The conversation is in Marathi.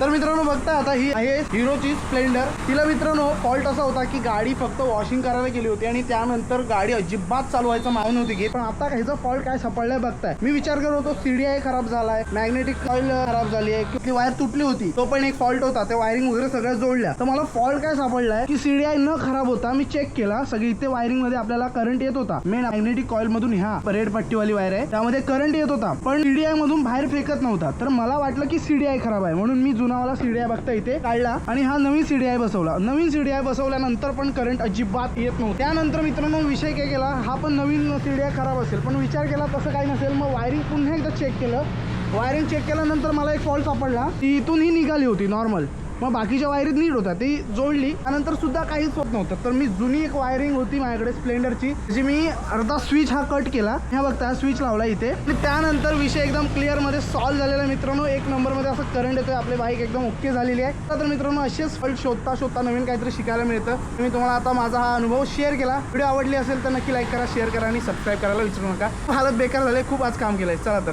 तर मित्रांनो बघता आता ही आहे हिरोची स्प्लेंडर। तिला मित्रांनो फॉल्ट असा होता की गाडी फक्त वॉशिंग करायला गेली होती आणि त्यानंतर गाडी अजिबात चालवायचं मागून होती घेत। पण आता ह्याचा फॉल्ट काय सापडलाय बघताय। मी विचार करत होतो सीडीआय खराब झालाय, मॅग्नेटिक कॉइल खराब झाली आहे, की वायर तुटली होती, तो पण एक फॉल्ट होता। ते वायरिंग वगैरे सगळ्या जोडल्या। तर मला फॉल्ट काय सापडलाय की सीडीआय न खराब होता मी चेक केला, सगळी इथे वायरिंग मध्ये आपल्याला करंट येत होता। मेन मॅग्नेटिक कॉइल मधून ह्या रेड पट्टीवाली वायर आहे त्यामध्ये करंट येत होता, पण सीडीआय मधून बाहेर फेकत नव्हता। तर मला वाटलं की सीडीआय खराब आहे, म्हणून मी जुनावाला सीडीआय बघता इथे काढला आणि हा नवीन सीडीआय बसवला। नवीन सीडीआय बसवल्यानंतर पण करंट अजिबात येत नव्हतं। त्यानंतर मित्रांनो विषय काय केला, हा पण नवीन सीडीआय खराब असेल, पण विचार केला तसं काही नसेल। मग वायरिंग पुन्हा एकदा चेक केलं। वायरिंग चेक केल्यानंतर मला एक फॉल्ट सापडला, ती इथून ही निघाली होती नॉर्मल। मग बाकीच्या वायरीत नीट होता, ती जोडली त्यानंतर सुद्धा काहीच होत नव्हतं। तर मी जुनी एक वायरिंग होती माझ्याकडे स्प्लेंडरची, त्याची मी अर्धा स्विच हा कट केला, ह्या बघता स्विच लावला इथे। आणि त्यानंतर विषय एकदम क्लिअर मध्ये सॉल्व्ह झालेला मित्रांनो। एक नंबर मध्ये असं करंट येतोय, आपली बाईक एकदम ओके झालेली आहे। तर मित्रांनो असेच फॉल्ट शोधता शोधता नवीन काहीतरी शिकायला मिळतं। मी तुम्हाला आता माझा हा अनुभव शेअर केला। व्हिडिओ आवडली असेल तर नक्की लाईक करा, शेअर करा आणि सबस्क्राईब करायला विसरू नका। हालत बेकार झाले, खूप आज काम केलंय। चला तर